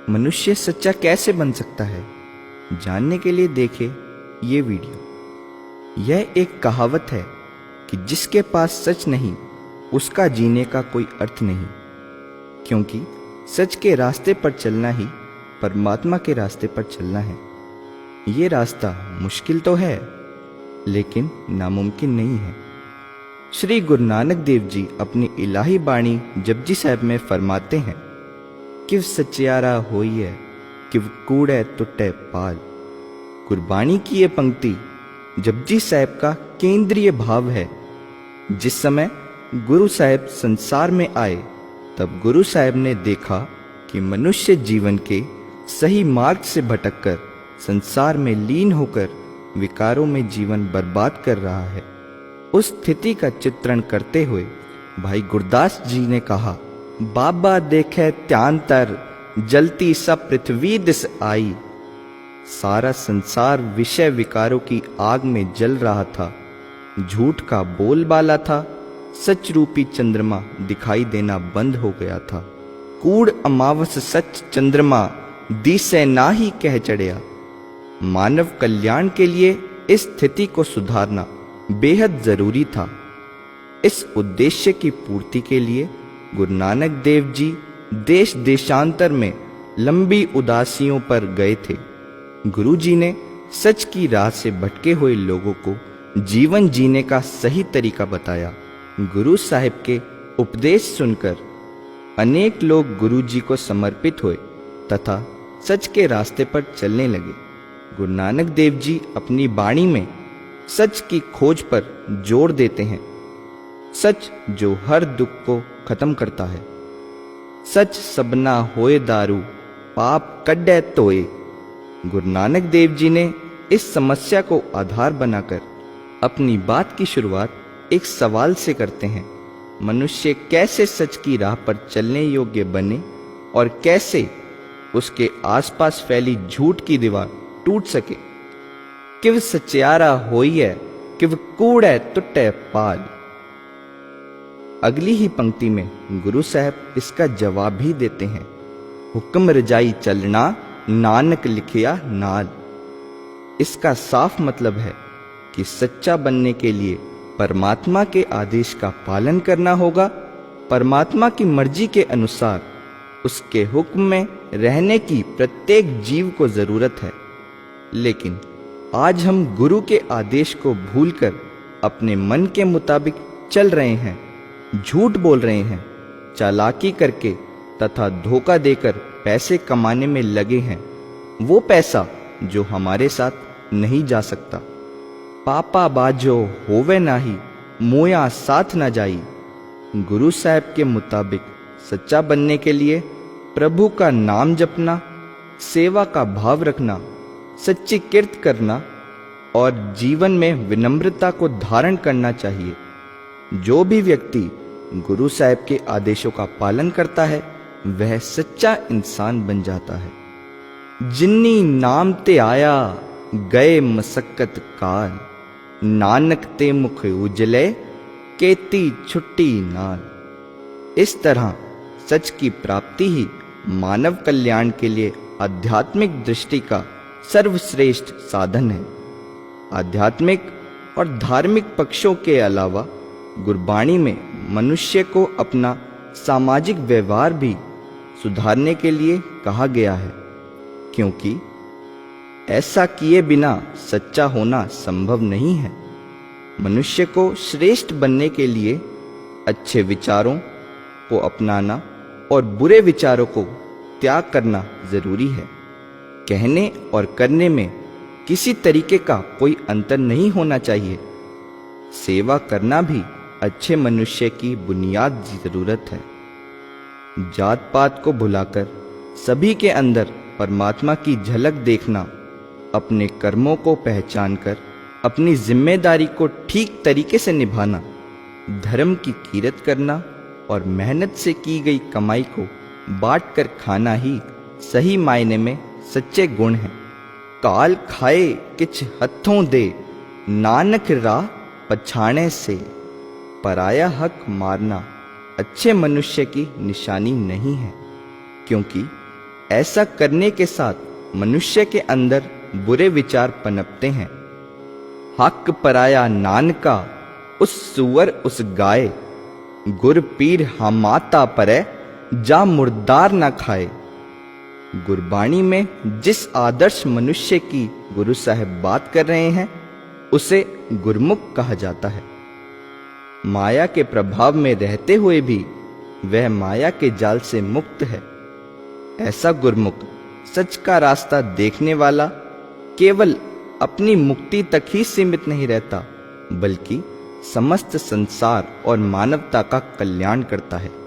मनुष्य सच्चा कैसे बन सकता है, जानने के लिए देखें ये वीडियो। यह एक कहावत है कि जिसके पास सच नहीं उसका जीने का कोई अर्थ नहीं, क्योंकि सच के रास्ते पर चलना ही परमात्मा के रास्ते पर चलना है। ये रास्ता मुश्किल तो है लेकिन नामुमकिन नहीं है। श्री गुरु नानक देव जी अपनी इलाही बाणी जपजी साहब में फरमाते हैं, किव सचियारा होइए किव कूड़े टुटे पाल। गुरबाणी की ये पंक्ति जपजी साहब का केंद्रीय भाव है। जिस समय गुरु साहब संसार में आए तब गुरु साहब ने देखा कि मनुष्य जीवन के सही मार्ग से भटककर संसार में लीन होकर विकारों में जीवन बर्बाद कर रहा है। उस स्थिति का चित्रण करते हुए भाई गुरदास जी ने कहा, बाबा देखे ध्यान तर जलती सब पृथ्वी दिस आई। सारा संसार विषय विकारों की आग में जल रहा था। झूठ का बोलबाला था, सच रूपी चंद्रमा दिखाई देना बंद हो गया था। कूड़ अमावस सच चंद्रमा दिसे ना ही कह चढ़िया। मानव कल्याण के लिए इस स्थिति को सुधारना बेहद जरूरी था। इस उद्देश्य की पूर्ति के लिए गुरु नानक देव जी देश देशांतर में लंबी उदासियों पर गए थे। गुरु जी ने सच की राह से भटके हुए लोगों को जीवन जीने का सही तरीका बताया। गुरु साहिब के उपदेश सुनकर अनेक लोग गुरु जी को समर्पित हुए तथा सच के रास्ते पर चलने लगे। गुरु नानक देव जी अपनी बाणी में सच की खोज पर जोर देते हैं। सच जो हर दुख को खत्म करता है। सच सबना होए दारू पाप कड्डे तोए। गुरु नानक देव जी ने इस समस्या को आधार बनाकर अपनी बात की शुरुआत एक सवाल से करते हैं, मनुष्य कैसे सच की राह पर चलने योग्य बने और कैसे उसके आसपास फैली झूठ की दीवार टूट सके। किव सचियारा होइए किव कूड़े टुटे पाल। अगली ही पंक्ति में गुरु साहब इसका जवाब भी देते हैं, हुक्म रजाई चलना नानक लिखिया नाल। इसका साफ मतलब है कि सच्चा बनने के लिए परमात्मा के आदेश का पालन करना होगा। परमात्मा की मर्जी के अनुसार उसके हुक्म में रहने की प्रत्येक जीव को जरूरत है। लेकिन आज हम गुरु के आदेश को भूलकर अपने मन के मुताबिक चल रहे हैं, झूठ बोल रहे हैं, चालाकी करके तथा धोखा देकर पैसे कमाने में लगे हैं। वो पैसा जो हमारे साथ नहीं जा सकता। पापा बाजो होवे नाही मोया साथ न जाई। गुरु साहब के मुताबिक सच्चा बनने के लिए प्रभु का नाम जपना, सेवा का भाव रखना, सच्ची कीर्त करना और जीवन में विनम्रता को धारण करना चाहिए। जो भी व्यक्ति गुरु साहब के आदेशों का पालन करता है वह सच्चा इंसान बन जाता है। जिन्नी नाम ते आया गए मसक्कत काल। नानक ते मुख उजले केती छुट्टी नाल। इस तरह सच की प्राप्ति ही मानव कल्याण के लिए आध्यात्मिक दृष्टि का सर्वश्रेष्ठ साधन है। आध्यात्मिक और धार्मिक पक्षों के अलावा गुरबाणी में मनुष्य को अपना सामाजिक व्यवहार भी सुधारने के लिए कहा गया है, क्योंकि ऐसा किए बिना सच्चा होना संभव नहीं है। मनुष्य को श्रेष्ठ बनने के लिए अच्छे विचारों को अपनाना और बुरे विचारों को त्याग करना जरूरी है। कहने और करने में किसी तरीके का कोई अंतर नहीं होना चाहिए। सेवा करना भी अच्छे मनुष्य की बुनियाद जरूरत है। जात पात को भुलाकर सभी के अंदर परमात्मा की झलक देखना, अपने कर्मों को पहचानकर अपनी जिम्मेदारी को ठीक तरीके से निभाना, धर्म की कीरत करना और मेहनत से की गई कमाई को बांट कर खाना ही सही मायने में सच्चे गुण हैं। काल खाए किछ हथों दे नानक राह पछाणे से। पराया हक मारना अच्छे मनुष्य की निशानी नहीं है, क्योंकि ऐसा करने के साथ मनुष्य के अंदर बुरे विचार पनपते हैं। हक पराया नानका उस सुअर उस गाय, गुर पीर हमाता परै जा मुर्दार ना खाए। गुरबाणी में जिस आदर्श मनुष्य की गुरु साहब बात कर रहे हैं उसे गुरमुख कहा जाता है। माया के प्रभाव में रहते हुए भी वह माया के जाल से मुक्त है। ऐसा गुरमुख सच का रास्ता देखने वाला केवल अपनी मुक्ति तक ही सीमित नहीं रहता, बल्कि समस्त संसार और मानवता का कल्याण करता है।